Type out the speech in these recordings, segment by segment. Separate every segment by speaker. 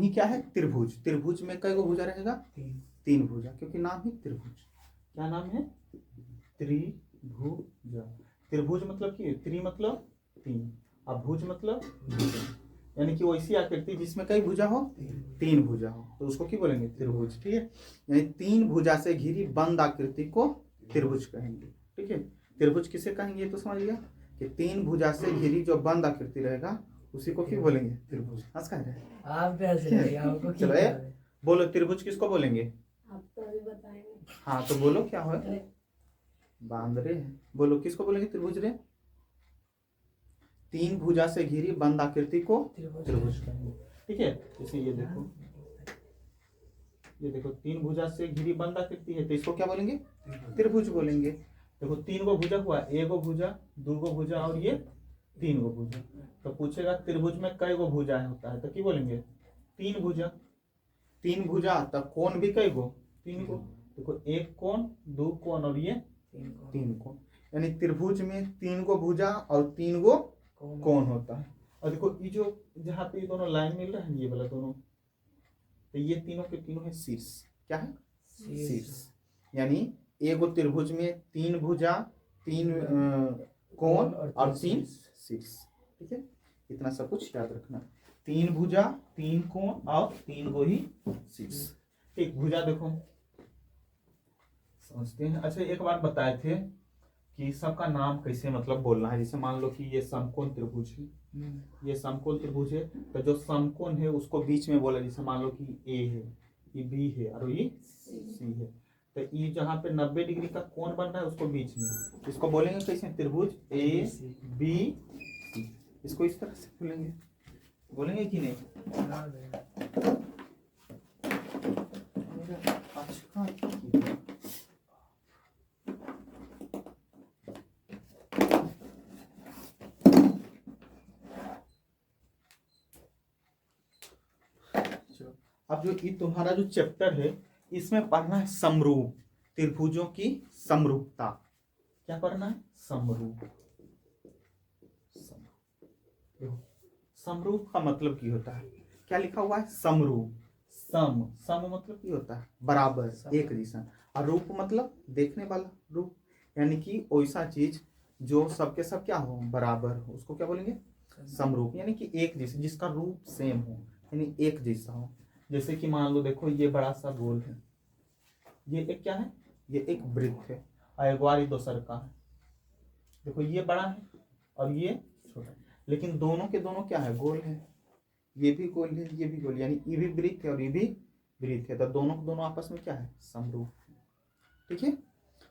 Speaker 1: ही क्या है, त्रिभुज। त्रिभुज में कई गो भुजा रहेगा, तीन भुजा, क्योंकि नाम ही त्रिभुज। क्या नाम है, त्रिभुज। त्रिभुज मतलब कि त्रि मतलब तीन, अब भुज मतलब भुजा, यानी कि वैसी आकृति जिसमें कई भुजा हो, तीन भुजा हो, तो उसको क्या बोलेंगे, त्रिभुज। ठीक है, यानी तीन भुजा से घिरी बंद आकृति को त्रिभुज कहेंगे। ठीक है, त्रिभुज किसे कहेंगे तो समझ लिया कि तीन भुजा से घिरी जो बंद आकृति रहेगा उसी को क्या बोलेंगे, त्रिभुज। हंस कह रहे हैं, चलो बोलो त्रिभुज किसको बोलेंगे,
Speaker 2: आप तो अभी बताएंगे।
Speaker 1: हाँ तो बोलो क्या हो, बांदरे हैं, बोलो किसको बोलेंगे त्रिभुज रे, तीन भुजा से घिरी बंद आकृति को त्रिभुज कहेंगे। ठीक है, जैसे ये देखो, ये देखो तीन भुजा से घिरी बंद आकृति है तो इसको क्या बोलेंगे, त्रिभुज बोलेंगे। देखो तीन गो भुजा हुआ, एक गो भुजा, दो गो भुजा और ये तीन गो भुजा। तो पूछेगा त्रिभुज में कई गो भुजा होता है तो क्या बोलेंगे, तीन भुजा। तीन भुजा तब कोण भी कई गो, तीन गो। देखो एक कोण, दो कोण और ये तीन कोण, यानी त्रिभुज में तीन गो भुजा और तीन गो कोण होता है। और देखो ये जो जहाँ पे ये दोनों लाइन मिल रहा है, ये वाला दोनों, तो ये तीनों के तीनों है शीर्ष। क्या है, शीर्ष। यानी एगो त्रिभुज में तीन भुजा, तीन कोण और तीन शीर्ष। ठीक है, इतना सब कुछ याद रखना, तीन भुजा, तीन कोण और तीन गो ही शीर्ष। ठीक, भुजा देखो समझते हैं। अच्छा एक बार बताए थे कि सबका नाम कैसे मतलब बोलना है, जैसे मान लो कि ये समकोण त्रिभुज है, ये समकोण त्रिभुज है, तो जो समकोण है उसको बीच में बोला, जैसे मान लो कि ए है, ये बी है और ये सी है, तो ये जहाँ पे 90 डिग्री का कोण बन रहा है उसको बीच में, इसको बोलेंगे कैसे, त्रिभुज ए बी सी। इसको इस तरह से बोलेंगे, बोलेंगे कि नहीं, अब जो ये तुम्हारा जो चैप्टर है इसमें पढ़ना है समरूप, त्रिभुजों की समरूपता। क्या पढ़ना है, समरूप। समरूप का मतलब क्या होता है, क्या लिखा हुआ है, समरूप। सम, सम मतलब क्या होता है, बराबर, एक जैसा, और रूप मतलब देखने वाला रूप, यानी कि वैसा चीज जो सबके सब क्या हो, बराबर हो, उसको क्या बोलेंगे, समरूप। यानी कि एक जैसे, जिसका रूप सेम हो, यानी एक जैसा हो। जैसे कि मान लो देखो ये बड़ा सा गोल है, ये एक क्या है, ये एक वृत्त है, और एक बार दोसर का है। देखो ये बड़ा है और ये छोटा है, लेकिन दोनों के दोनों क्या है, गोल है, ये भी गोल है, ये भी गोल, यानी ये भी वृत्त है और ये भी वृत्त है, तो दोनों के दोनों आपस में क्या है, समरूप। ठीक है,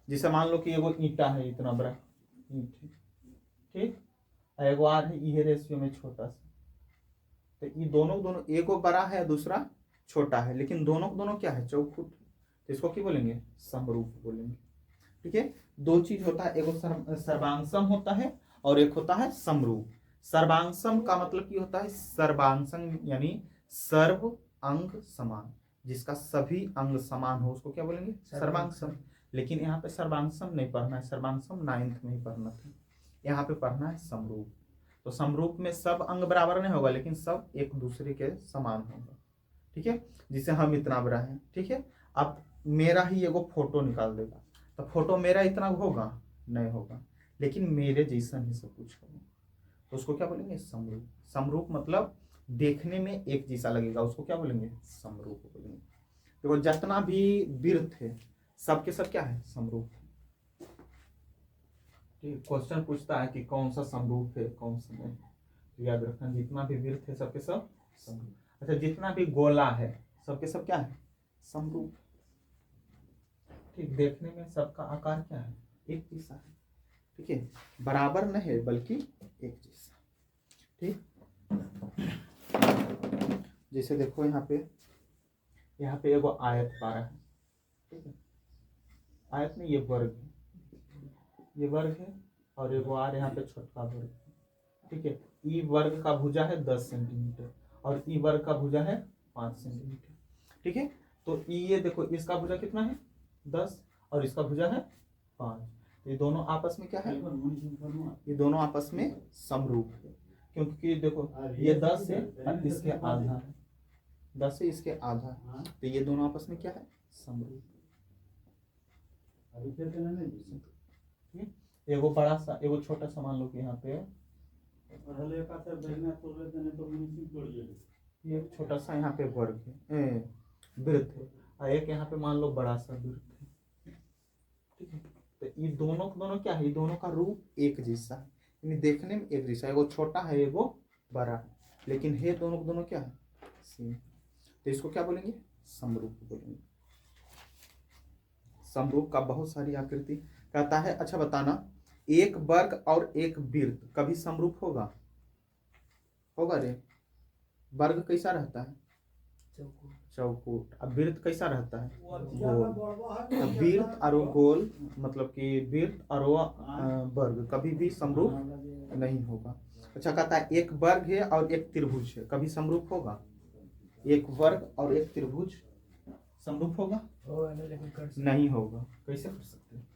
Speaker 1: जैसे मान लो कि एगो ईंटा है, इतना बड़ा ईंट है, ठीक, और एगो आर है, ये रेशियो में छोटा सा, तो ये दोनों एगो बड़ा है दूसरा छोटा है, लेकिन दोनों दोनों क्या है, चौखुट, तो इसको क्या बोलेंगे, समरूप बोलेंगे। ठीक है, दो चीज होता है, एगो सर्वांगसम होता है और एक होता है समरूप। सर्वांगसम का मतलब क्या होता है, सर्वांगसम यानी सर्व अंग समान, जिसका सभी अंग समान हो उसको क्या बोलेंगे, सर्वांगसम। लेकिन यहाँ पे सर्वांगसम नहीं पढ़ना है, सर्वांगसम 9th में ही पढ़ना था, यहाँ पे पढ़ना है समरूप। तो समरूप में सब अंग बराबर नहीं होगा, लेकिन सब एक दूसरे के समान होगा। ठीक है, जिसे हम इतना बड़ा है, ठीक है, अब मेरा ही एगो फोटो निकाल देगा, तो फोटो मेरा इतना होगा नहीं होगा, लेकिन मेरे जैसा ही सब कुछ होगा, तो उसको क्या बोलेंगे, समरूप। समरूप मतलब देखने में एक जैसा लगेगा, उसको क्या बोलेंगे, समरूप बोलेंगे। देखो जितना भी वृत्त है सबके सब क्या है, समरूप। ठीक, क्वेश्चन पूछता है कि कौन सा समरूप है कौन सा नहीं, तो याद रखना जितना भी वृत्त है सबके सब समरूप। अच्छा, जितना भी गोला है सबके सब क्या है, समरूप। ठीक, देखने में सबका आकार क्या है, एक जैसा है। ठीक है, बराबर नहीं है बल्कि एक जैसा। ठीक, जैसे देखो यहाँ पे एगो आयत पा रहा है, ठीक है, आयत में ये वर्ग है, ये वर्ग है, और एगो आर यहाँ पे छोटा वर्ग है। ठीक है, ई वर्ग का भुजा है 10 सेंटीमीटर और ई वर्ग का भुजा है 5 सेंटीमीटर। ठीक है, तो ये देखो इसका भुजा कितना है 10 और इसका भुजा है 5, ये दोनों आपस में क्या है, ये दोनों आपस में समरूप है, क्योंकि देखो ये 10 है और इसके आधा है, 10 है, इसके आधा, तो ये दोनों आपस में क्या है, समरूप। एगो बड़ा सा एगो छोटा सा मान लो कि यहाँ पे ये एक छोटा सा यहाँ पे वर्ग है, वृत्त है, और एक यहाँ पे मान लो बड़ा सा वृत्त है, ठीक है। तो ये दोनों क्या है, ये दोनों का रूप एक जैसा है, यानी देखने में एक जैसा है, एगो छोटा है एगो बड़ा है, लेकिन है दोनों क्या है, सेम। तो इसको क्या बोलेंगे, समरूप बोलेंगे। समरूप का बहुत सारी आकृति कहता है। अच्छा बताना, एक वर्ग और एक वृत्त कभी समरूप होगा? होगा रे? वर्ग कैसा रहता है, चौकोर। अब वृत्त कैसा रहता है, गोल। अब वृत्त और गोल मतलब कि वृत्त और वर्ग कभी भी समरूप नहीं होगा। अच्छा कहता है एक वर्ग है और एक त्रिभुज है, कभी समरूप होगा? एक वर्ग और एक त्रिभुज समरूप होगा? नहीं होगा। कैसे कर सकते हैं?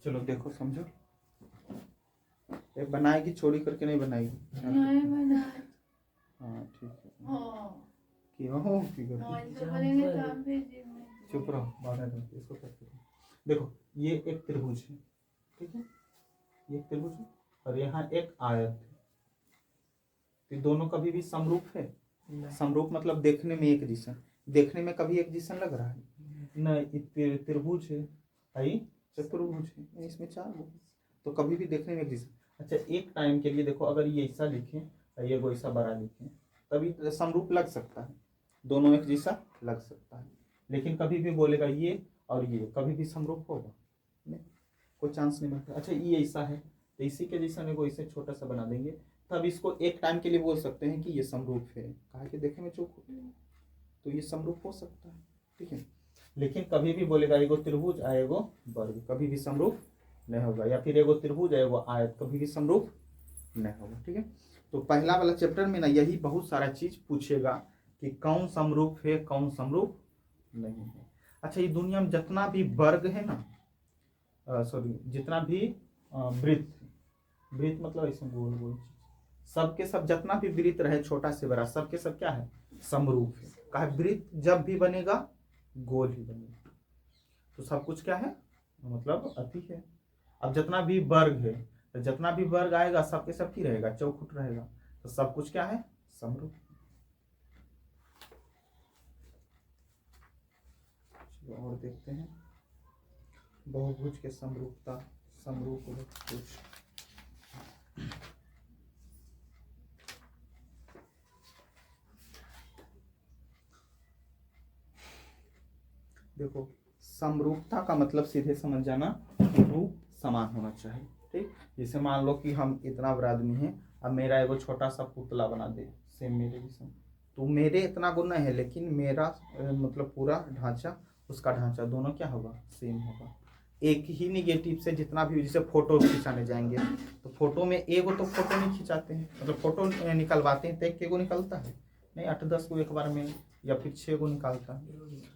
Speaker 1: चलो देखो समझो, एक बनाएगी छोड़ी करके नहीं बनाएगी?
Speaker 2: नहीं बना।
Speaker 1: हाँ ठीक है।
Speaker 2: हाँ।
Speaker 1: क्यों हो की करती?
Speaker 2: तो बोलेंगे तो आप भेजिए मैं।
Speaker 1: चुप रहो, बाहर दो इसको करते रहो। देखो ये एक त्रिभुज है, ठीक है, ये एक त्रिभुज है और यहाँ एक आयत है, तो दोनों कभी भी समरूप है? समरूप मतलब देखने में एक जैसा, देखने में कभी एक जैसा लग रहा है? नहीं, त्रिभुज है, आई चतुर्भुज है, इसमें 4 गो, तो कभी भी देखने में एक जैसा। अच्छा एक टाइम के लिए देखो, अगर ये ऐसा लिखें और ये ऐसा बड़ा लिखें तभी तो समरूप लग सकता है, दोनों एक जैसा लग सकता है, लेकिन कभी भी बोलेगा ये और ये कभी भी समरूप होगा नहीं, कोई चांस नहीं बनता। अच्छा ये ऐसा है तो इसी के जैसा को इसे छोटा सा बना देंगे, तब इसको एक टाइम के लिए बोल सकते हैं कि ये समरूप है, कहा कि देखे में चौकोर, तो ये समरूप हो सकता है, ठीक है। लेकिन कभी भी बोलेगा एगो त्रिभुज आएगो वर्ग, कभी भी समरूप नहीं होगा, या फिर एगो त्रिभुज आएगो आयत, कभी भी समरूप नहीं होगा, ठीक है। तो पहला वाला चैप्टर में ना यही बहुत सारा चीज पूछेगा कि कौन समरूप है कौन समरूप नहीं है। अच्छा ये दुनिया में जितना भी वर्ग है ना, सॉरी जितना भी वृत्त, वृत्त मतलब ऐसे गोल गोल, सबके सब जितना भी वृत्त रहे छोटा से बड़ा, सबके सब क्या है, समरूप है। कहा वृत्त जब भी बनेगा गोल ही बनेगा, तो सब कुछ क्या है, मतलब अति है। अब जितना भी वर्ग है, तो जितना भी वर्ग आएगा सबके सब की रहेगा, चौखुट रहेगा, तो सब कुछ क्या है, समरूप। चलो और देखते हैं बहुभुज के समरूपता, समरूप बहुभुज। देखो समरूपता का मतलब सीधे समझ जाना कि रूप समान होना चाहिए, ठीक। जैसे मान लो कि हम इतना बड़ा आदमी है, अब मेरा एगो छोटा सा पुतला बना दे सेम मेरे जैसा, तो मेरे इतना गुण नहीं है, लेकिन मेरा मतलब पूरा ढांचा उसका ढांचा दोनों क्या होगा, सेम होगा। एक ही निगेटिव से जितना भी, जैसे फोटो खिंचाने जाएंगे तो फोटो में एगो तो फोटो नहीं खिंचाते हैं, मतलब फोटो निकलवाते हैं तो एक एगो निकलता है नहीं, 8-10 को एक बार में, या फिर 6 को निकालता है,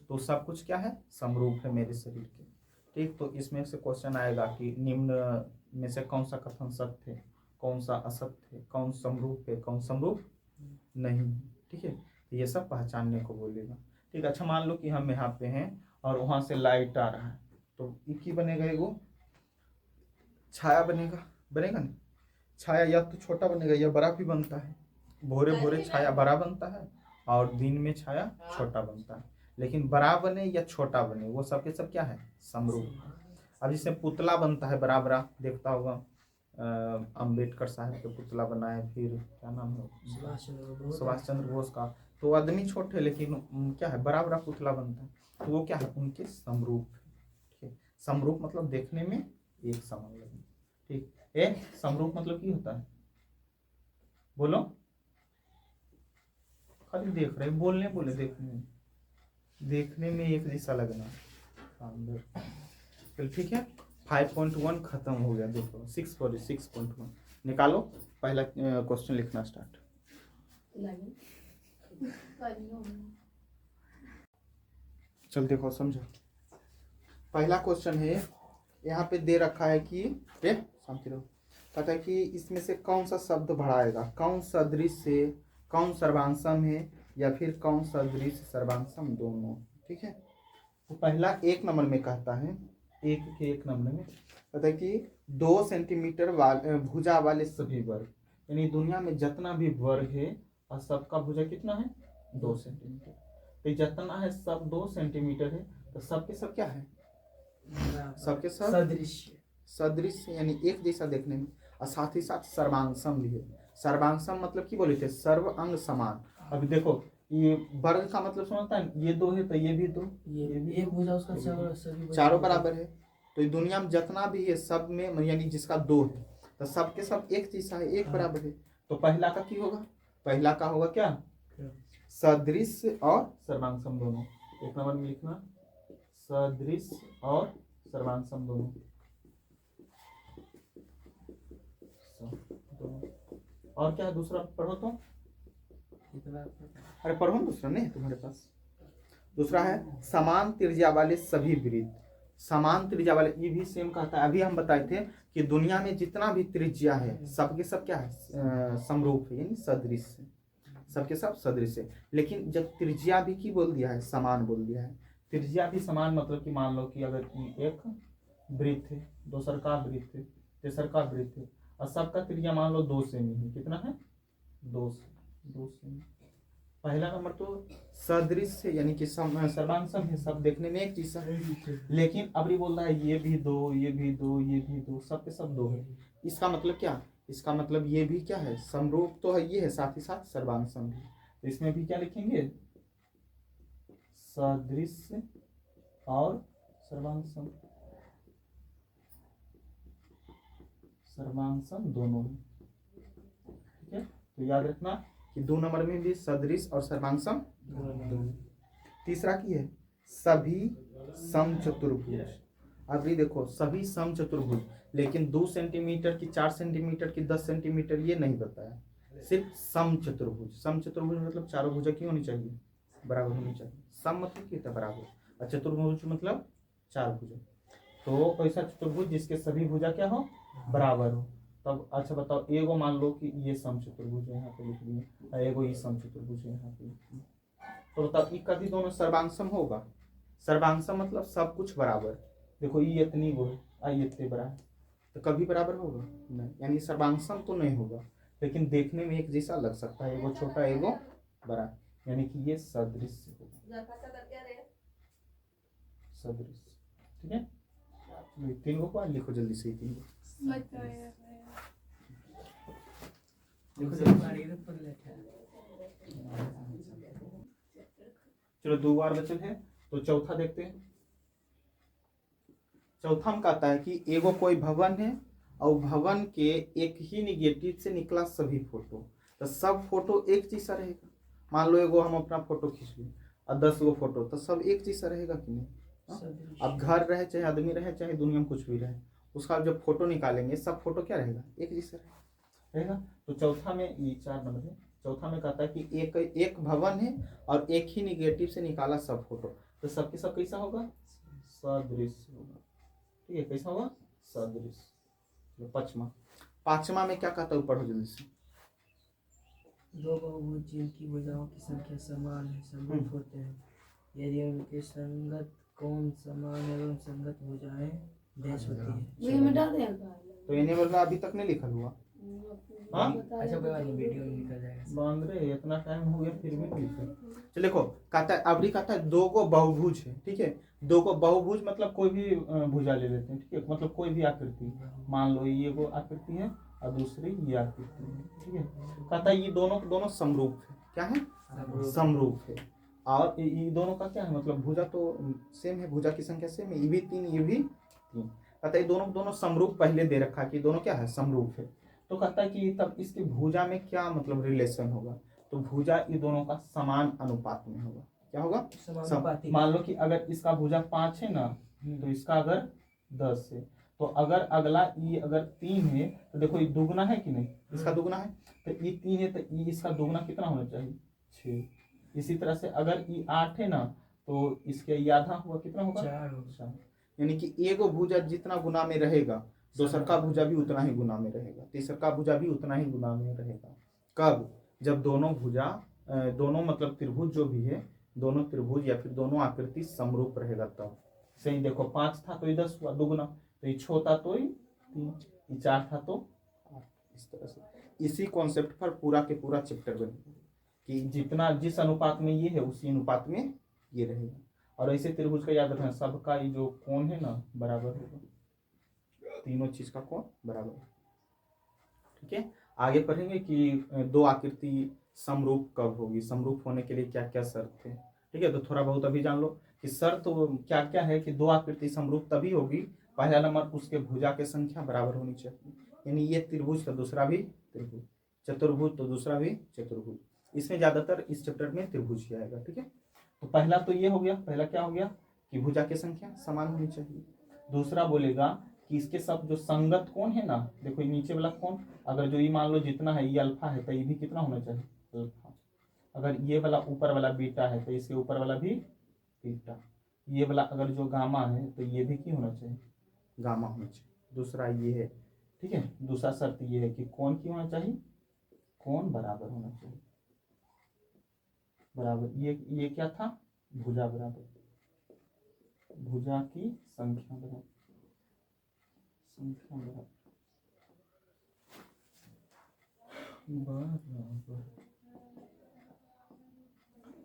Speaker 1: तो सब कुछ क्या है, समरूप है मेरे शरीर के, ठीक। तो इसमें से क्वेश्चन आएगा कि निम्न में से कौन सा कथन सत्य है, कौन सा असत्य है, कौन समरूप है कौन समरूप नहीं है, ठीक है। तो ये सब पहचानने को बोलेगा, ठीक। अच्छा मान लो कि हम यहाँ पे हैं और वहाँ से लाइट आ रहा है, तो एक ही बनेगा, एगो छाया बनेगा, बनेगा नहीं, छाया या तो छोटा बनेगा या बड़ा भी बनता है, भोरे भोरे छाया बड़ा बनता है और दिन में छाया छोटा बनता है, लेकिन बड़ा बने या छोटा बने वो सबके सब क्या है, समरूप। अब जैसे पुतला बनता है बड़ा बड़ा, देखता होगा अम्बेडकर साहब के पुतला बनाए, फिर क्या नाम है, सुभाष चंद्र बोस का, तो आदमी छोटे लेकिन क्या है, बड़ा बड़ा पुतला बनता है, तो वो क्या है, उनके समरूप, ठीक है। समरूप मतलब देखने में एक समान लगे, ठीक। एक समरूप मतलब क्या होता है, बोलो, खाली देख रहे, बोलने बोले, देखने में एक जैसा लगना, चल ठीक है। 5.1 खत्म हो गया, देखो 6.1 निकालो, पहला क्वेश्चन लिखना स्टार्ट। चल देखो समझो, पहला क्वेश्चन है, यहाँ पे दे रखा है कि शांति रहो, कहता है कि इसमें से कौन सा शब्द बढ़ाएगा, कौन सदृश से, कौन सर्वांशम है, या फिर कौन सदृश सर्वांशम दोनों। ठीक है, तो पहला 1 नंबर में कहता है, 1 नंबर में कहता है कि 2 सेंटीमीटर भुजा वाले सभी वर्ग, यानी दुनिया में जितना भी वर्ग है और सबका भुजा कितना है 2 सेंटीमीटर। तो जितना है सब 2 सेंटीमीटर है, तो सबके सब क्या है, सबके सब
Speaker 3: सदृश्य।
Speaker 1: सदृश यानी एक जैसा देखने में, और साथ ही साथ सर्वांशम भी है। सर्वांशम मतलब की बोले थे, सर्व अंग समान। अभी देखो ये वर्ग का मतलब समझता है, ये 2 है तो ये भी 2,
Speaker 3: ये
Speaker 1: भी
Speaker 3: एक
Speaker 1: 2,
Speaker 3: भुजा उसका
Speaker 1: ये भी
Speaker 3: सभी
Speaker 1: 2, चारों बराबर है। तो ये दुनिया में जितना भी है सब में, यानी जिसका 2 है तो सबके सब एक जैसा है, एक बराबर है। तो पहला का की होगा, पहला का होगा क्या, सदृश और सर्वांशम दोनों। 1 नंबर में लिखना सदृश और सर्वांशम दोनों। और क्या है दूसरा, पढ़ो तो, अरे पढ़ो ना, दूसरा नहीं है तुम्हारे पास। दूसरा है समान त्रिज्या वाले सभी वृत्त। समान त्रिज्या वाले, ये भी सेम कहता है। अभी हम बताए थे कि दुनिया में जितना भी त्रिज्या है सबके सब क्या है, समरूप है, यानी सदृश है, सबके सब सदृश है। लेकिन जब त्रिज्या भी की बोल दिया है, समान बोल दिया है, त्रिज्या भी समान मतलब कि मान लो कि अगर एक वृत्त है, दूसर का वृत्त है, तेसर का वृत्त है, और सबका त्रिज्या मान लो 2 सेमी है, कितना है 2 सेमी। पहला नंबर तो सदृश है, यानी कि सर्वांशम है, सब देखने में एक जैसा है। लेकिन अब ये बोल रहा है ये भी 2, ये भी 2, ये भी 2, सबके सब 2 है। इसका मतलब क्या, इसका मतलब ये भी क्या है, समरूप तो है, ये है, साथ ही साथ सर्वांशम भी। तो इसमें भी क्या लिखेंगे, सदृश और सर्वांशम, सर्वांशम दोनों है। ठीक है, तो याद रखना कि 2 नंबर में भी सदृश और सर्वांशम दोनों। तीसरा की है सभी समचतुर्भुज। अब ये देखो सभी समचतुर्भुज, लेकिन 2 सेंटीमीटर की, 4 सेंटीमीटर की, 10 सेंटीमीटर ये नहीं बताया, सिर्फ समचतुर्भुज। समचतुर्भुज मतलब चारों भुजा की होनी चाहिए, बराबर होनी चाहिए। सम मतलब क्या होता है, बराबर, और चतुर्भुज मतलब 4 भुजा। तो ऐसा चतुर्भुज जिसके सभी भुजा क्या हो, बराबर हो। तब अच्छा बताओ, एगो मान लो कि ये समचतुर्भुज है, यहाँ पे लिख दिए, और एगो ये समचतुर्भुज है, यहाँ पे लिख दिए। तो बताओ ये कभी दोनों सर्वांशम होगा, सर्वांशम मतलब सब कुछ बराबर। देखो ये इतनी वो है, ये इतने बड़ा है, तो कभी बराबर होगा नहीं, यानी सर्वांशम तो नहीं होगा, लेकिन देखने में एक जैसा लग सकता है, एगो छोटा एगो बड़ा, यानी कि ये सदृश होगा, सदृश। ठीक है, 3 को लिखो जल्दी से, 3 को चलो 2 बार बचल है, तो चौथा देखते हैं। चौथा में कहता है कि एगो कोई भवन है और भवन के एक ही निगेटिव से निकला सभी फोटो, तो सब फोटो एक जैसा रहेगा। मान लो एगो हम अपना फोटो खींच लिए और 10 गो फोटो, तो सब एक जैसा रहेगा कि नहीं। अब घर रहे चाहे आदमी रहे चाहे दुनिया में कुछ भी रहे, उसका जब फोटो निकालेंगे सब फोटो क्या रहेगा, एक जैसा रहेगा। तो चौथा में, ये 4 नंबर है, चौथा में कहता है कि एक भवन है और एक ही निगेटिव से निकाला सब फोटो, तो सबके सब कैसा होगा, सदृश होगा। ठीक है, कैसा होगा, सदृश। पांचवा में क्या कहता है, पढ़ो जल्दी से।
Speaker 3: 2 बहुभुज जिनकी भुजाओं की संख्या समान है, समरूप होते हैं, यदि उनके संगत कोण समान एवं संगत भुजाएं डैश होती है।
Speaker 2: ये मिटा दे।
Speaker 1: तो इन्हें बोलना अभी तक नहीं लिखल हुआ, हाँ
Speaker 3: अच्छा कोई बात नहीं, वीडियो में निकल जाएगा।
Speaker 1: बांद्रे इतना टाइम हो गया फिर भी नहीं लिखे। चलो देखो, कहता है अभी कहता है 2 गो बहुभुज है। ठीक है, 2 गो बहुभुज मतलब कोई भी भुजा ले लेते हैं। ठीक है, मतलब कोई भी आकृति, मान लो ये वो आकृति है और दूसरी ये आकृति है। ठीक है, कहता है ये दोनों समरूप है। क्या है, समरूप है। और ये दोनों का क्या है, मतलब भुजा तो सेम है, भुजा की संख्या सेम है, ये भी 3 ये भी 3। कहता है दोनों समरूप पहले दे रखा है कि दोनों क्या है, समरूप है। तो कहता है कि तब इसकी भुजा में क्या मतलब रिलेशन होगा, तो भुजा ये दोनों का समान अनुपात में होगा। क्या होगा, मान लो कि अगर इसका भुजा 5 है ना, तो इसका अगर 10 है, तो अगर अगला ये अगर 3 है, तो देखो ये दुगना है कि नहीं, इसका दुगना है, तो ये 3 है तो ये इसका दुगना कितना होना चाहिए, 6। इसी तरह से अगर ये 8 है ना, तो इसके ये आधा हुआ, कितना होगा, 4। यानी कि एगो भुजा जितना गुना में रहेगा दोसर का भुजा भी उतना ही गुना में रहेगा, तीसर का भुजा भी उतना ही गुना में रहेगा। कब? जब दोनों भुजा दोनों मतलब त्रिभुज जो भी है, दोनों त्रिभुज या फिर दोनों आकृति समरूप रहेगा तब। सही देखो 5 था तो ये 10 हुआ दुगुना, तो ये 6 था तो ये 3, ये 4 था तो 8। इस तरह से इसी कॉन्सेप्ट पर पूरा के पूरा चैप्टर बनेगा कि जितना जिस अनुपात में ये है उसी अनुपात में ये रहेगा। और ऐसे त्रिभुज का याद रखना, सबका ये जो कोण है ना बराबर होगा, तीनों चीज का कोण बराबर है। ठीक है, आगे पढ़ेंगे कि दो आकृति समरूप कब होगी, समरूप होने के लिए क्या क्या शर्त है। ठीक है, तो थोड़ा बहुत अभी जान लो कि शर्त क्या क्या है कि दो आकृति समरूप तभी होगी, पहला नंबर उसके भुजा की संख्या बराबर होनी चाहिए, यानी ये त्रिभुज तो दूसरा भी त्रिभुज, चतुर्भुज तो दूसरा भी चतुर्भुज। इसमें ज्यादातर इस चैप्टर में त्रिभुज ही आएगा। ठीक है, तो पहला तो ये हो गया, पहला क्या हो गया कि भुजा की संख्या समान होनी चाहिए। दूसरा बोलेगा कि इसके सब जो संगत कोण है ना, देखो ये नीचे वाला कोण, अगर जो ये मान लो जितना है ये अल्फा है तो ये भी कितना होना चाहिए अल्फा। अगर ये वाला ऊपर वाला बीटा है तो इसके ऊपर वाला भी बीटा। ये वाला अगर जो गामा है तो ये भी क्या होना चाहिए गामा होना चाहिए। दूसरा ये है। ठीक है, दूसरा शर्त ये है कि कोण की होना चाहिए, कोण बराबर होना चाहिए, बराबर। ये क्या था भुजा बराबर, भुजा की संख्या बराबर, संख्या बराबर।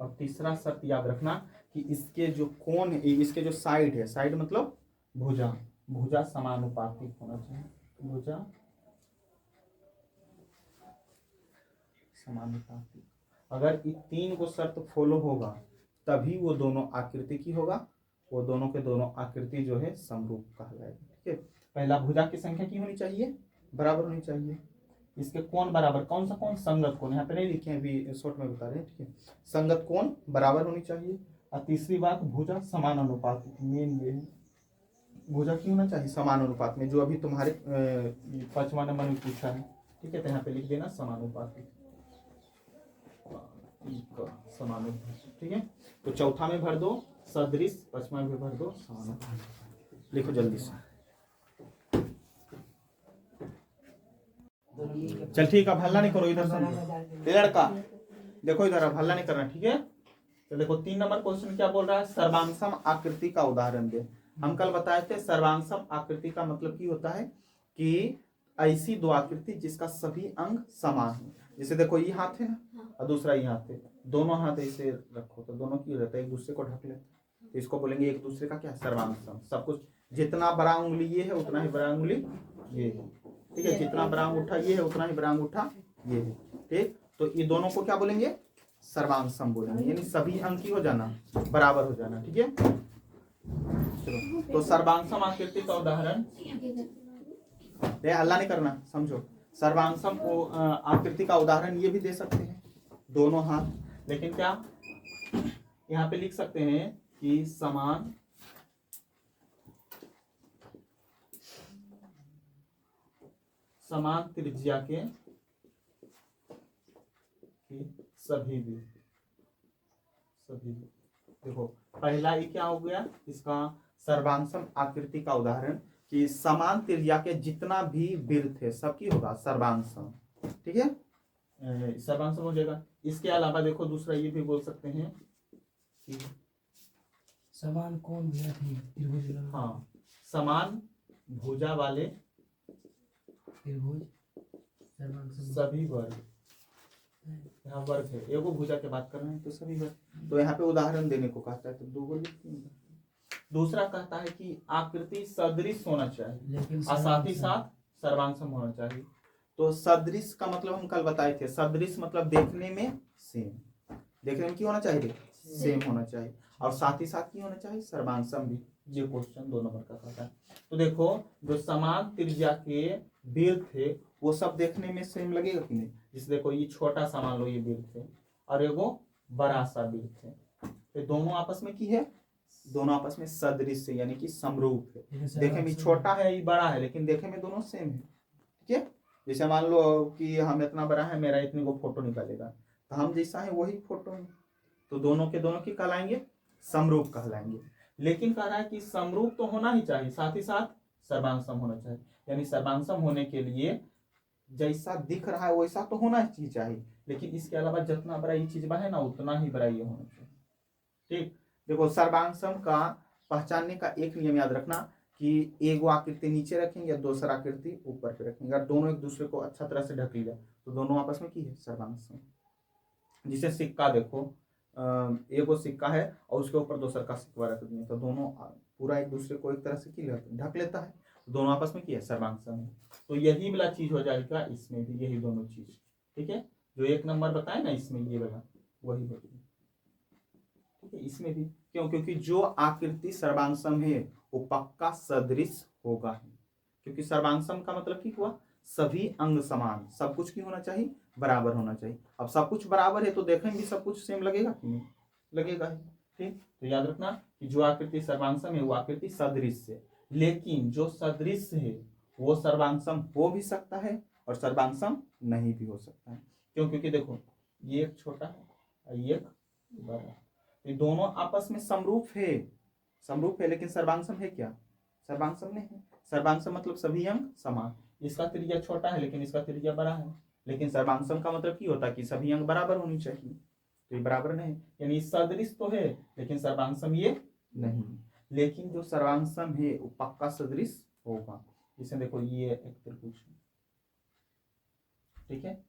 Speaker 1: और तीसरा शर्त याद रखना कि इसके जो कोण है, इसके जो साइड है, साइड मतलब भुजा, भुजा समानुपातिक होना चाहिए, भुजा समानुपातिक। अगर ये तीन को शर्त फॉलो होगा तभी वो दोनों आकृति की होगा, वो दोनों के दोनों आकृति जो है समरूप कहलाएगी। ठीक है, पहला भुजा की संख्या की होनी चाहिए बराबर होनी चाहिए, इसके कोण बराबर, कौन सा कोण, संगत कोण, यहाँ पे नहीं लिखे हैं अभी शॉर्ट में बता रहे हैं। ठीक है, संगत कोण बराबर होनी चाहिए। और तीसरी बात भुजा समान अनुपात, मेन ये है भुजा की होना चाहिए समान अनुपात में, जो अभी तुम्हारे 5वां नंबर में पूछा है। ठीक है, तो यहाँ पे लिख देना समानुपात, समानुपात। ठीक है, तो चौथा में भर दो सदृश, 5वां में भर दो समानुपात। लिखो जल्दी से। चल ठीक है, हल्ला नहीं करो, इधर से लड़का देखो, इधर हल्ला नहीं करना। ठीक है, तो देखो 3 नंबर क्वेश्चन क्या बोल रहा है, सर्वांगसम आकृति का उदाहरण दे। हम कल बताए थे सर्वांगसम आकृति का मतलब की होता है कि ऐसी दो आकृति जिसका सभी अंग समान है। जैसे देखो ये हाथ है ना और दूसरा ये हाथ है, दोनों हाथ ऐसे रखो तो दोनों की रहता है एक दूसरे को ढक ले, तो इसको बोलेंगे एक दूसरे का क्या, सर्वांगसम। सब कुछ जितना बड़ा उंगली ये है उतना ही बड़ा उंगली ये है। ठीक है, जितना बड़ा अंगूठा ये है उतना ही बड़ा अंगूठा ये है। ठीक, तो ये दोनों को क्या बोलेंगे, सर्वांगसम बोलेंगे, यानी सभी अंग की हो जाना, बराबर हो जाना। ठीक है, चलो तो सर्वांगसम आकृति का उदाहरण, हल्ला नहीं करना, समझो। सर्वांगसम आकृति का उदाहरण ये भी दे सकते हैं, दोनों हाथ, लेकिन क्या यहाँ पे लिख सकते हैं कि समान समान त्रिज्या के सभी भी, सभी भी। देखो पहला ये क्या हो गया, इसका सर्वांगसम आकृति का उदाहरण कि समान त्रिज्या के जितना भी वृत्त है सबकी होगा सर्वांगसम। ठीक है, सर्वांगसम हो जाएगा। इसके अलावा देखो दूसरा ये भी बोल सकते हैं कि
Speaker 3: समान कोण भी त्रिभुज,
Speaker 1: हाँ समान भुजा वाले
Speaker 3: त्रिभुज
Speaker 1: सभी वर्ग, यहाँ वर्ग है, एगो भुजा के बात कर रहे हैं तो सभी वर्ग, तो यहाँ पे उदाहरण देने को कहता है तो दो वर्ग। दूसरा कहता है कि आकृति सदृश होना चाहिए और साथ ही साथ सर्वांगसम होना चाहिए। तो सदृश का मतलब हम कल बताए थे, सदृश मतलब देखने में सेम, देखने में क्या होना चाहिए, सेम होना चाहिए, और साथ ही साथ क्या होना चाहिए, सर्वांगसम भी। ये क्वेश्चन 2 नंबर का कहता है। तो देखो जो समान त्रिज्या के वृत्त थे वो सब देखने में सेम लगेगा कि नहीं। जैसे देखो ये छोटा सा मान लो ये वृत्त है और एगो बड़ा सा वृत्त है, तो दोनों आपस में की है, दोनों आपस में सदृश है, यानी कि समरूप है। देखने में छोटा है ये बड़ा है लेकिन देखने में दोनों सेम है। ठीक है, जैसे मान लो कि हम इतना बड़ा है, मेरा इतने को फोटो निकालेगा, तो हम जैसा है वही फोटो है, तो दोनों के दोनों की कहलाएंगे समरूप कहलाएंगे। लेकिन कह रहा है कि समरूप तो होना ही चाहिए, साथ ही साथ सर्वांग सम होना चाहिए। यानी सर्वांग सम होने के लिए जैसा दिख रहा है वैसा तो होना ही चाहिए, लेकिन इसके अलावा जितना बड़ा ये चीज है ना उतना ही बड़ा ये होना चाहिए। ठीक, देखो सर्वांग सम का पहचानने का एक नियम याद रखना कि एगो आकृति नीचे रखेंगे या दूसरा आकृति ऊपर पे रखेंगे, अगर दोनों एक दूसरे को अच्छा तरह से ढक लिया तो दोनों आपस में की है सर्वांग सम। जिसे सिक्का देखो, एगो सिक्का है और उसके ऊपर दूसरा का सिक्का रख दिए तो दोनों पूरा एक दूसरे को एक तरह से की ढक लेता है, तो दोनों आपस में की है सर्वांग सम है। तो यही वाला चीज हो जाएगा इसमें भी, यही दोनों चीज। ठीक है, जो एक नंबर बताए ना इसमें ये वाला वही होगी। ठीक है, इसमें भी क्यों? क्योंकि जो आकृति सर्वांग सम है वो पक्का सदृश होगा ही, क्योंकि सर्वांग सम का मतलब क्या हुआ, सभी अंग समान, सब कुछ की होना चाहिए, बराबर होना चाहिए। अब सब कुछ बराबर है तो देखेंगे सब कुछ सेम लगेगा कि नहीं, लगेगा ही। ठीक, तो याद रखना कि जो आकृति सर्वांग सम है वो आकृति सदृश है, लेकिन जो सदृश है वो सर्वांग सम हो भी सकता है और सर्वांग सम नहीं भी हो सकता है। क्यों? क्योंकि देखो ये एक छोटा है और ये एक बड़ा है, ये दोनों आपस में समरूप है लेकिन सर्वांग सम है क्या? सर्वांग सम नहीं है। सर्वांग सम मतलब सभी अंग समान, इसका त्रिज्या छोटा है लेकिन इसका त्रिज्या बड़ा है, लेकिन सर्वांग सम का मतलब क्या होता है कि सभी अंग बराबर होनी चाहिए, तो ये बराबर नहीं, यानी सदृश तो है लेकिन सर्वांग सम ये नहीं। लेकिन जो सर्वांग सम है वो पक्का सदृश होगा। जैसे देखो ये एक त्रिभुज है, ठीक है,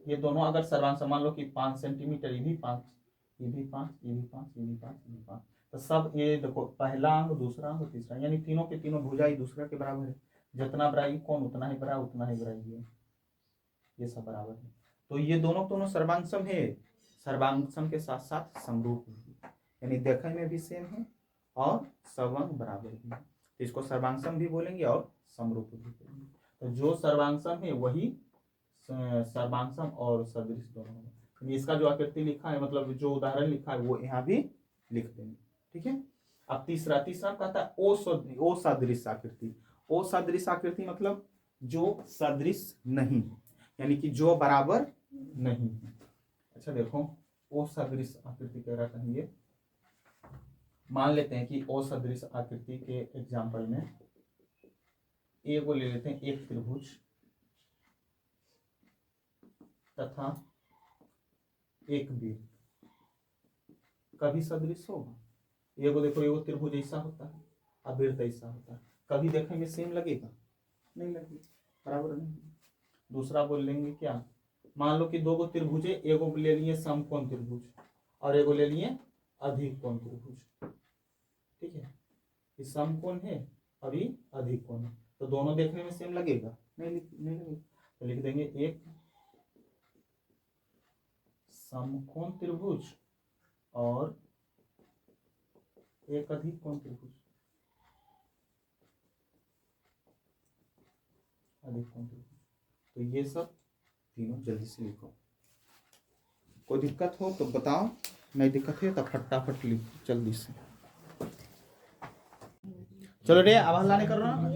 Speaker 1: ये दोनों अगर सर्वांग सम मान लो कि 5 सेंटीमीटर, ये भी 5, ये भी 5, ये भी 5, ये भी 5, ये भी 5, तो सब ये देखो पहला अंग, दूसरा अंग, तीसरा, यानी तीनों के तीनों भुजा ही दूसरा के बराबर है। जितना बड़ा ये कौन उतना ही बड़ा, उतना ही बड़ा ये सब बराबर है। तो ये दोनों सर्वांग सम है, सर्वांग सम के साथ साथ समरूप भी, यानी देखने में भी सेम है और सब अंग बराबर भी है, तो इसको सर्वांग सम भी बोलेंगे और समरूप भी बोलेंगे। तो जो सर्वांग सम है वही सर्वांग सम और सदृश दोनों है। इसका जो आकृति लिखा है, मतलब जो उदाहरण लिखा है वो यहाँ भी लिख देंगे। ठीक है, अब तीसरा कहता है ओ सदृश आकृति। ओ सदृश आकृति मतलब जो सदृश नहीं, यानी कि जो बराबर नहीं है। अच्छा देखो, ओ सदृश आकृति कह रहा था ये, मान लेते हैं कि ओ सदृश आकृति के एग्जाम्पल में एक वो ले लेते हैं, एक त्रिभुज तथा एक वृत्त, कभी सदृश होगा? एगो देखो, एगो त्रिभुज ऐसा होता है और वृत्त ऐसा होता है, कभी देखेंगे सेम लगेगा? नहीं लगेगा, बराबर नहीं। दूसरा बोल लेंगे क्या, मान लो कि दो गो त्रिभुज है, एगो ले लिए समकोण त्रिभुज और एगो ले लिए अधिक कोण त्रिभुज। ठीक है, ये समकोण है और ये अधिक कोण है, तो दोनों देखने में सेम लगेगा? नहीं लगेगा, तो लिख देंगे एक समकोण त्रिभुज और एक अधिक कोण त्रिभुज, अधिक कोण त्रिभुज। तो ये सब तीनों जल्दी से लिखो, कोई दिक्कत हो तो बताओ, नहीं दिक्कत है तो फटाफट लिखो जल्दी से। चलो रे, अब हल्ला नहीं कर रहा,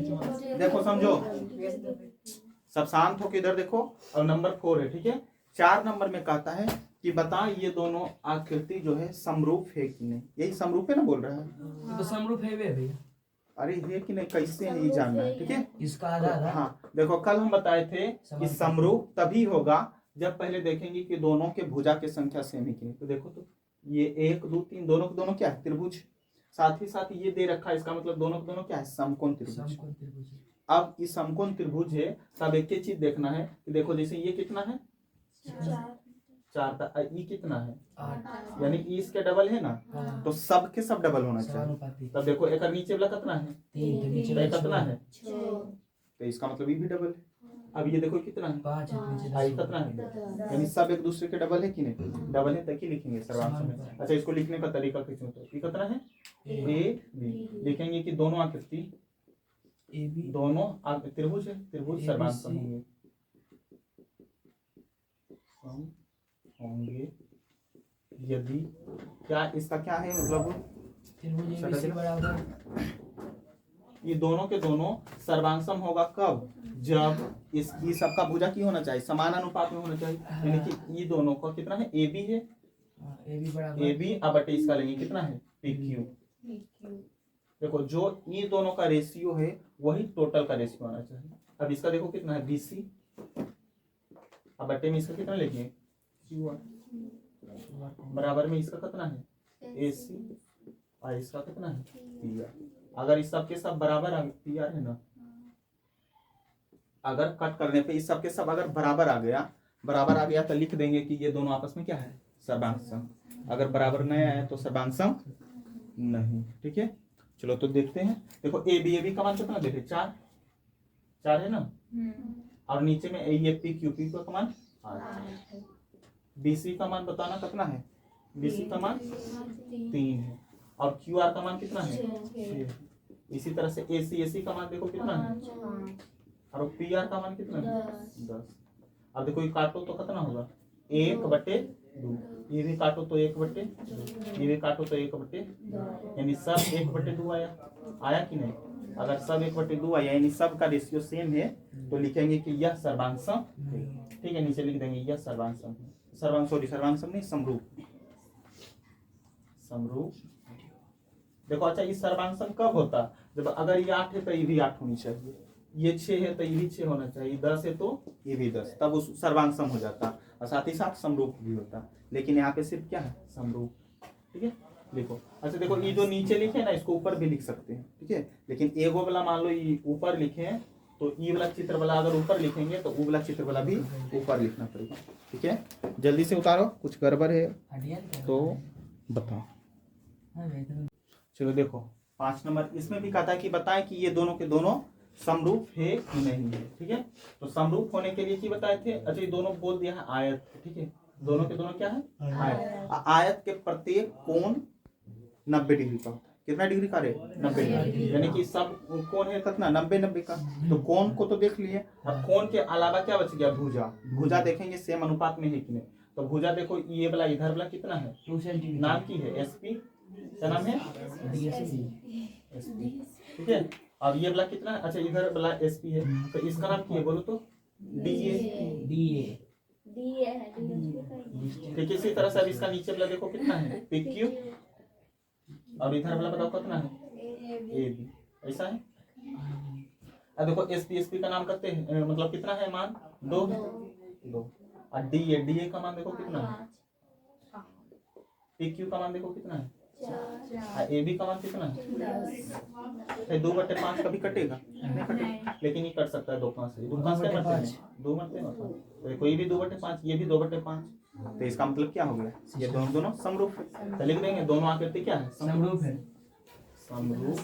Speaker 1: देखो समझो, सब शांत हो के इधर देखो। और नंबर 4 है, ठीक है। 4 नंबर में कहता है कि बता ये दोनों आकृति जो है समरूप है कि नहीं। यही समरूप है ना बोल रहा है,
Speaker 3: तो समरूप है भैया।
Speaker 1: अरे है कि नहीं कैसे है ये जानना है, ठीक है।
Speaker 3: इसका आधार,
Speaker 1: हाँ देखो, कल हम बताए थे कि समरूप तभी होगा जब पहले देखेंगे कि दोनों के भुजा की संख्या सेम है कि नहीं। तो देखो, तो ये 1 2 3 दोनों के दोनों क्या है, त्रिभुज। साथ ही साथ ये दे रखा है, इसका मतलब दोनों के दोनों क्या है, समकोण त्रिभुज। अब ये समकोण त्रिभुज है, तब एक ही चीज देखना है कि देखो जैसे ये कितना है 4, ये कितना है
Speaker 3: 8,
Speaker 1: यानी इसके डबल है ना, तो सब के सब डबल होना चाहिए। तब देखो एक नीचे वाला कितना है
Speaker 3: 3,
Speaker 1: कितना है, तो इसका मतलब ये भी डबल है। अब ये देखो कितना है
Speaker 3: 5,
Speaker 1: कितना है, यानी सब एक दूसरे के डबल है कि नहीं, डबल है तभी लिखेंगे सर्वांग सम। अच्छा, इसको लिखने का तरीका कैसे होता है, ये कितना है ए बी, लिखेंगे कि दोनों आकृति दोनों त्रिभुज है, त्रिभुज सर्वांग सम होंगे, होंगे यदि क्या, इसका क्या है मतलब,
Speaker 3: त्रिभुज बराबर
Speaker 1: ये दोनों के दोनों सर्वांग सम होगा कब, जब इसकी सबका भुजा की होना चाहिए, समान अनुपात में होना चाहिए। यानी कि ये दोनों का कितना है, ए बी है,
Speaker 3: ए भी बराबर
Speaker 1: ए बी अब बटे इसका लेंगे कितना है पी क्यू। देखो जो ये दोनों का रेशियो है वही टोटल का रेशियो आना चाहिए। अब इसका देखो कितना है BC, अब बटे में इसका कितना लेंगे क्यू बराबर में इसका कितना है AC और इसका कितना है PR। अगर इस सब के सब बराबर आ PR है ना, अगर कट करने पे इस सब के सब अगर बराबर आ गया तो लिख देंगे कि ये दोनों आपस में क्या है सर्वांग सम। अगर बराबर नहीं आया तो सर्वांग सम नहीं। ठीक है, चलो तो देखते हैं। देखो ए बी का मान कितना देखे 4 है ना, और नीचे में ये पी का मान 8। BC का मान बताना कितना है, BC का मान 3 है और QR का मान कितना है 6। इसी तरह से AC का मान देखो कितना है और PR का मान कितना है 10। अब देखो ये काटो तो कितना होगा 1/2। ये भी काटो तो 1/2, ये भी काटो तो 1/2, यानी सब 1/2 आया कि नहीं। अगर सब 1/2 आया यानी सब का रेशियो सेम है तो लिखेंगे कि यह सर्वांग सम है। ठीक है, नीचे लिख देंगे यह सर्वांग सम है। सर्वांग सम नहीं समरूप। देखो अच्छा इस सर्वांग सम कब होता, जब अगर ये 8 है तो ये भी 8 होनी चाहिए, ये 6 है तो ये भी 6 होना चाहिए, 10 है तो ये भी 10, तब उस सर्वांग सम हो जाता और साथ ही साथ समरूप भी होता। लेकिन यहाँ पे सिर्फ क्या है समरूप। ठीक है, देखो अच्छा देखो ये जो नीचे लिखे ना इसको ऊपर भी लिख सकते हैं। ठीक है, लेकिन एगो वाला मान लो ये ऊपर लिखे हैं तो ये वाला चित्र वाला अगर ऊपर लिखेंगे तो वो वाला चित्र वाला भी ऊपर लिखना पड़ेगा। ठीक है, जल्दी से उतारो, कुछ गड़बड़ है तो बताओ। चलो देखो 5 नंबर इसमें भी कहता है कि बताएं कि ये दोनों के दोनों समरूप है कि नहीं है। ठीक है, तो समरूप होने के लिए क्या बताए थे, अच्छा ये दोनों बोल दिया है आयत। ठीक है, दोनों के दोनों क्या है आयत। आयत के प्रत्येक कोण 90 डिग्री का होता है। कितना डिग्री का रे 90 डिग्री, यानी कि सब कोण है कितना 90 का। तो कोण को तो देख लिए, अब कोण के अलावा क्या बच गया भुजा देखेंगे सेम अनुपात में है कि नहीं। तो भुजा देखो ये वाला इधर वाला कितना है
Speaker 3: 2 सेंटीमीटर
Speaker 1: नाम की है SP, क्या नाम है SP। ठीक है, अब ये वाला कितना है, अच्छा इधर वाला SP है तो इसका नाम क्या है बोलो तो DA। ठीक, इसी तरह से अब इसका नीचे वाला देखो कितना है PQ और इधर वाला बताओ कितना है AB। ऐसा है। अब देखो SP का नाम करते हैं मतलब कितना है मान 2 और DA का मान देखो कितना है, PQ का मान देखो कितना है AB का मान कितना है 2/5 कभी कटेगा नहीं कटेगा, लेकिन ये कट सकता है 2/5 से। 2/5 क्या करते हैं 2 मरते हैं। तो कोई भी 2/5 ये भी 2/5, तो इसका मतलब क्या हो गया ये दोनों समरूप है। तो लिख देंगे दोनों आकृति क्या है
Speaker 3: समरूप है।
Speaker 1: समरूप।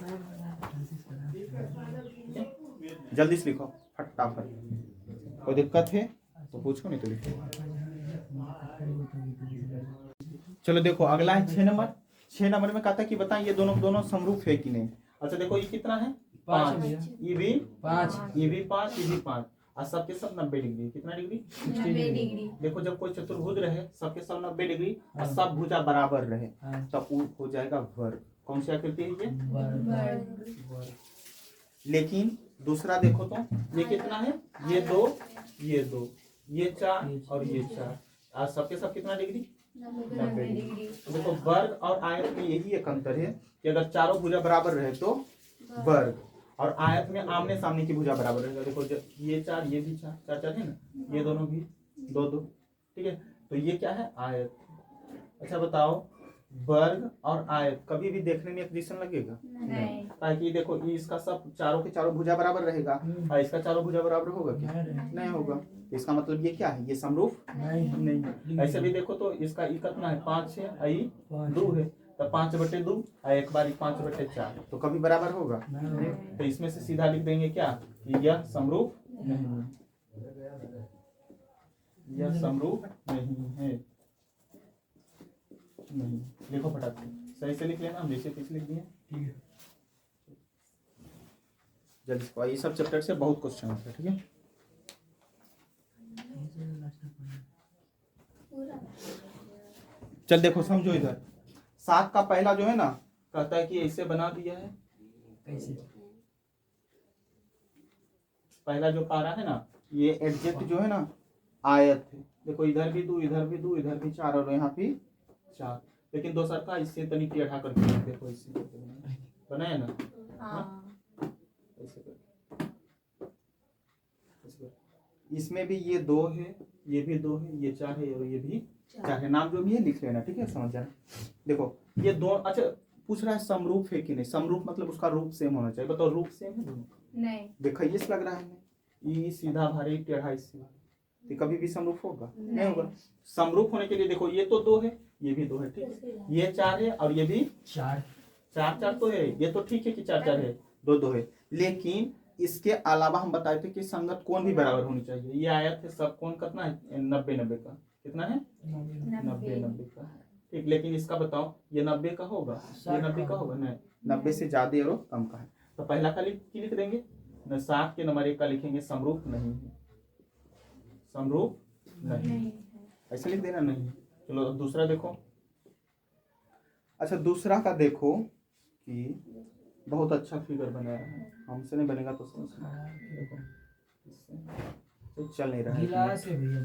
Speaker 1: जल्दी से लिखो फटाफट, कोई दिक्कत है तो पूछो नहीं तो लिखो। चलो देखो अगला है 6 नंबर में कहता है कि बताएं ये दोनों समरूप है कि नहीं। अच्छा देखो ये कितना है 5, ये भी 5, ये भी 5, ये भी 5 और सबके सब 90 डिग्री। कितना डिग्री
Speaker 2: 90 डिग्री।
Speaker 1: देखो जब कोई चतुर्भुज रहे सबके सब 90 डिग्री और सब भुजा बराबर रहे तब वो हो जाएगा वर्ग। कौन सी आकृति है ये वर्ग। लेकिन दूसरा देखो तो ये कितना है ये 2, ये 4 और ये 4 और सबके सब कितना डिग्री 90 डिग्री। देखो वर्ग और आयत में यही एक अंतर है कि अगर चारों भुजा बराबर रहे तो वर्ग, और आयत में आमने सामने की भुजा बराबर रहेगा। देखो ये 4 ये भी 4 है ना, ये दोनों भी 2। ठीक है, तो ये क्या है आयत। अच्छा बताओ वर्ग और आयत कभी भी देखने में एक जैसा लगेगा नहीं, ताकि देखो इसका सब चारों के चारों भुजा बराबर रहेगा और इसका चारों भुजा बराबर होगा क्या नहीं होगा। इसका मतलब ये क्या है ये समरूप नहीं। ऐसे भी देखो तो इसका ई कितना है 5 है आई 2 है तो 5/2 और एक बार 5/4 तो कभी बराबर होगा। तो इसमें से सीधा लिख देंगे क्या कि यह समरूप नहीं, यह समरूप नहीं है। नहीं देखो फटाक सही से लिख लेना, हम जैसे किस लिख दिए। ठीक है, जल्दी से ये सब चैप्टर से बहुत क्वेश्चन होता है। ठीक है, चल देखो समझो इधर 7 का पहला जो है ना कहता है कि ऐसे बना दिया है। कैसे पहला जो पारा है ना ये एडजेक्ट जो है ना आयत है। देखो इधर भी 2 इधर भी 2 इधर भी 4 और यहाँ भी 4, लेकिन दोसर का इससे तनी टेढ़ा करके देखो, इससे बनाया ना
Speaker 2: हाँ
Speaker 1: ऐसे करके, ऐसे करके। इसमें भी ये 2 है, ये भी 2 है, ये 4 है और ये भी 4 है। नाम जो भी है लिख लेना, ठीक है, समझ जाना। देखो ये 2, अच्छा पूछ रहा है समरूप है कि नहीं। समरूप मतलब उसका रूप सेम होना चाहिए। बताओ रूप सेम है दोनों?
Speaker 2: नहीं
Speaker 1: देखो ये लग रहा है ये सीधा भारी टेढ़ा इससे, तो कभी भी समरूप होगा नहीं होगा। समरूप होने के लिए देखो ये तो 2 है, ये भी 2 है, ठीक है, ये 4 है और ये भी 4 तो है। ये तो ठीक है कि 4 है, 2 है, लेकिन इसके अलावा हम बताए थे कि संगत कोण भी बराबर होनी चाहिए। ये आया थे सब कोण कितना है 90 का, कितना है 90 का, ठीक। लेकिन इसका बताओ ये 90 का होगा, ये 90 का होगा नहीं, 90 से ज्यादा और कम का है। तो पहला का लिख देंगे न, 7 के नंबर 1 का लिखेंगे समरूप नहीं है, समरूप नहीं, ऐसे लिख देना नहीं। चलो अब दूसरा देखो। अच्छा दूसरा का देखो कि बहुत अच्छा फिगर बनाया है, हमसे नहीं बनेगा तो समझ देखो, इससे तो चल नहीं रहा है।
Speaker 3: गिलास है भैया,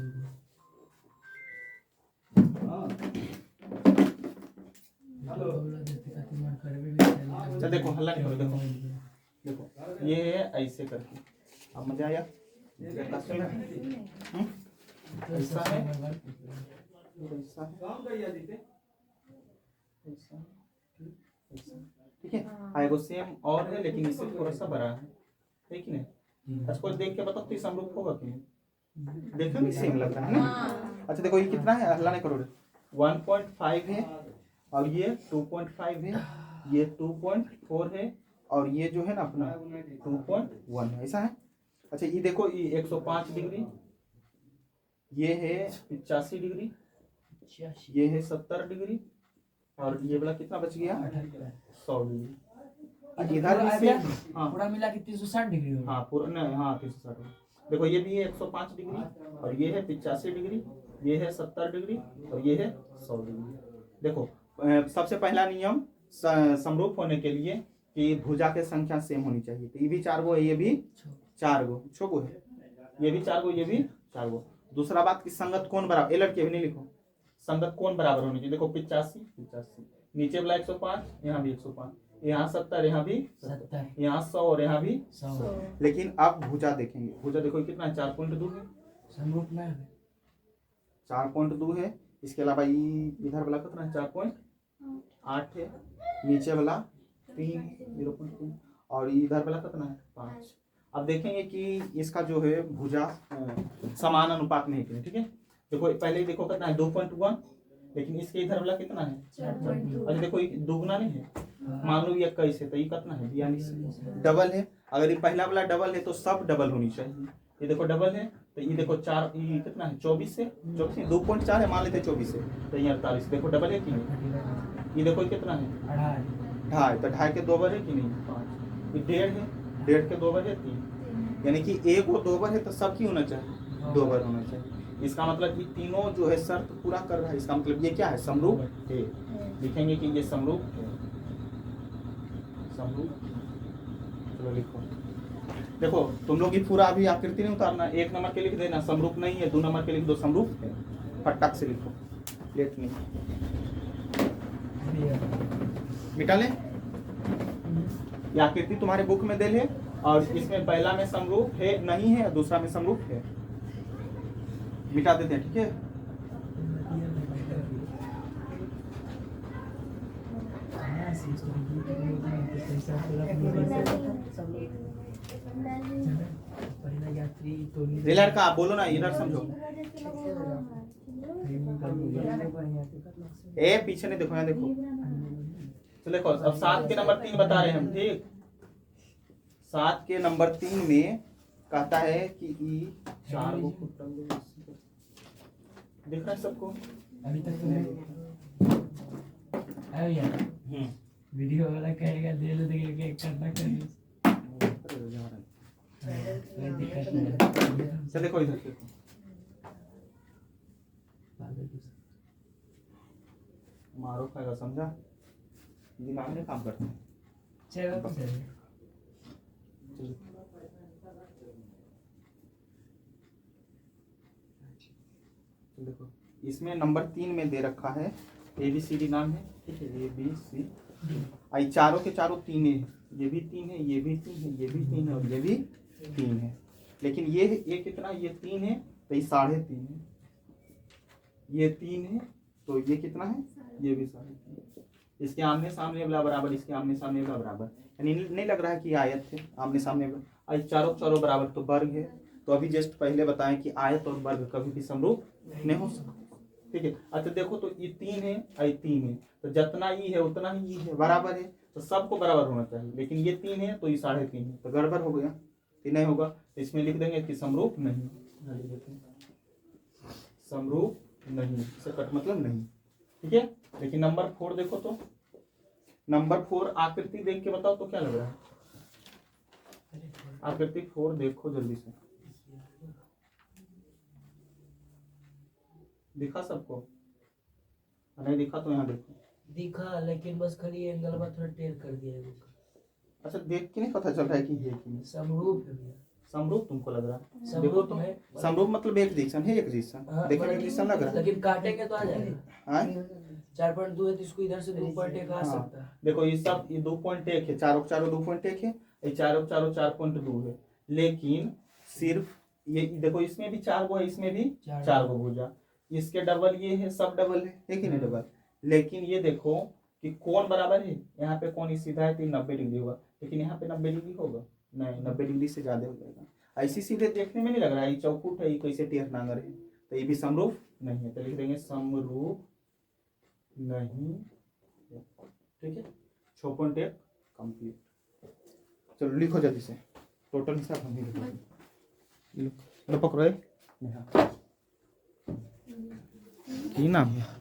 Speaker 1: अच्छा देखो हल्ला नहीं करो, देखो देखो ये है ऐसे करके। अब मजा आया? ऐसा है, ऐसा है, ऐसा, ठीक है। आएगो सेम और है लेकिन इससे थोड़ा सा बड़ा है कि नहीं? अच्छा कोई देख के बताओ तो समरूप होगा कि नहीं? देखने में सेम लग रहा है ना। अच्छा देखो ये कितना है, हल्ला नहीं करो, 1.5 है और ये 2.5 है, ये 2.4 है और ये जो है ना अपना 2.1 है, ऐसा है। अच्छा ये देखो ये 105 डिग्री, ये है 85 डिग्री, ये है 70 डिग्री और ये वाला कितना बच गया 100 डिग्री। इधर भी सेम, हाँ
Speaker 3: पूरा मिला के 360 डिग्री होगा।
Speaker 1: हाँ पूरा नहीं, हाँ 360 देखो ये भी है 105 डिग्री और ये है 85 डिग्री, ये है 70 डिग्री और ये है 100 डिग्री। देखो सबसे पहला नियम समरूप होने के लिए कि भुजा के संख्या सेम होनी चाहिए। तो ये भी 4 गो है, ये भी 4 गो, 6 गो है, ये भी 4 गो, ये भी 4 गो। दूसरा बात कि संगत कोण बराबर, एलर्ट के भी नहीं लिखो, संगत कोण बराबर होनी चाहिए। देखो 85 नीचे वाला 105, यहाँ भी 105, यहाँ 70, यहाँ भी 70, यहाँ 100 और यहाँ भी 100। लेकिन अब भुजा देखेंगे, भुजा देखो कितना है 4.2 है,
Speaker 3: समरूप नहीं है,
Speaker 1: 4.2 है। इसके अलावा इधर वाला कितना है 4.8 है, नीचे वाला 0.3 और इधर वाला कितना है 5। अब देखेंगे कि इसका जो है भुजा समान अनुपात में है कि नहीं, ठीक है। देखो पहले ही देखो कितना है 2.1, लेकिन इसके इधर वाला कितना है 4.2। अच्छा देखो ये दुगना नहीं है, मान लो ये 21 है तो ये कितना है 42, डबल है। अगर ये पहला वाला डबल है तो सब डबल होनी चाहिए। ये देखो डबल है तो ये देखो 4, ये कितना है 24 है, 24 2.4 है, मान लेते 24 है तो ये 48, देखो डबल है कि नहीं। ये देखो कितना है 2.5, तो 2.5 के 2 बार है कि नहीं 5, ये 1.5 है, 1.5 के 2 बार है 3, यानी कि एक वो 2 बार है तो सब की होना चाहिए 2 बार होना चाहिए। इसका मतलब कि तीनों जो है शर्त पूरा कर रहा है, इसका मतलब ये क्या है समरूप है। लिखेंगे कि ये समरूप है, समरूप। चलो लिखो, देखो तुम लोग ये पूरा अभी आकृति नहीं उतारना, 1 नंबर के लिख देना समरूप नहीं है, 2 नंबर के लिख दो समरूप है, फटाक से लिखो, लेट नहीं मिटा ले। ये आकृति तुम्हारे बुक में दे ले और इसमें पहला में समरूप है नहीं है, दूसरा में समरूप है, मिटा देते हैं, ठीक है। लड़का बोलो ना, इधर समझो, ए पीछे नहीं देखो, यहाँ देखो। तो देखो अब 7 के नंबर 3 बता रहे हैं हम, ठीक। 7 के नंबर 3 में कहता है कि ई 4 गो दिख रहा है सबको
Speaker 3: अभी तक तो नहीं यार, वीडियो वाला कहेगा दे लो देख करना कर कोई दिक्कत नहीं।
Speaker 1: चल देखो इधर देखो, मारो खाएगा, समझा, दिमाग में काम करता है।
Speaker 3: चलो
Speaker 1: देखो इसमें नंबर 3 में दे रखा है ABCD नाम है, ठीक है, ABC। आई चारों के चारों तीन है, ये भी तीन है, ये भी तीन है, ये भी तीन है और ये भी तीन है। लेकिन ये कितना, ये तीन है तो ये 3.5 है, ये तीन है तो ये कितना है, ये भी 3.5। इसके आमने सामने वाला बराबर, इसके आमने सामने वाला बराबर, यानी नहीं लग रहा है कि आयत है आमने सामने। आई चारों चारों बराबर तो वर्ग है। तो अभी जस्ट पहले बताएं कि आयत और वर्ग कभी भी समरूप नहीं हो सकते, ठीक है। अच्छा देखो तो ये तीन है और ये तीन है, तो जितना ई है उतना ही ई है, बराबर है, तो सबको बराबर होना चाहिए। लेकिन ये तीन है तो ये 3.5 है, तो गड़बड़ हो गया, ये नहीं होगा। तो इसमें लिख देंगे कि समरूप नहीं, समरूप नहीं, इससे कट मतलब नहीं, ठीक है। लेकिन नंबर 4 देखो तो, नंबर 4 आकृति देख के बताओ तो क्या लग रहा है। आकृति 4 देखो जल्दी से, दिखा सबको, नहीं दिखा तो यहाँ देखो।
Speaker 3: दिखा, लेकिन बस खाली एंगल में थोड़ा टेढ़ कर दिया है।
Speaker 1: अच्छा देख के नहीं पता चल रहा है कि ये कि नहीं
Speaker 3: समरूप है भैया।
Speaker 1: समरूप तुमको लग रहा है।
Speaker 3: समरूप
Speaker 1: देखो तो
Speaker 3: है।
Speaker 1: समरूप मतलब एक दिशा है, एक दिशा देखो, एक दिशा लग रहा है।
Speaker 3: लेकिन काटेंगे तो आ जाएगा।
Speaker 1: हाँ?
Speaker 3: 4.2 है तो इसको इधर से 2.1 आ सकता है।
Speaker 1: देखो ये सब, ये 2.1 है, चारों चारों 2.1 है, ये चारों चारों 4.2 है। लेकिन सिर्फ ये देखो, इसमें भी 4 गो है, इसमें भी 4 गो भुजा, इसके डबल ये है, सब डबल है कि नहीं डबल। लेकिन ये देखो कि कोण बराबर है, यहाँ पे कोण सीधा है तो 90 डिग्री होगा, लेकिन यहाँ पे 90 डिग्री होगा नहीं, 90 डिग्री से ज्यादा हो जाएगा। ऐसी सीधे देखने में नहीं लग रहा है, ये चौकुट है, ये कैसे टेढ़ नांगर है, तो ये भी समरूप नहीं है। तो लिख देंगे समरूप नहीं, ठीक है। 6.1 कंप्लीट। चलो लिखो जल्दी से, टोटल हिसाब हम लिखो, पकड़ो की नाम है।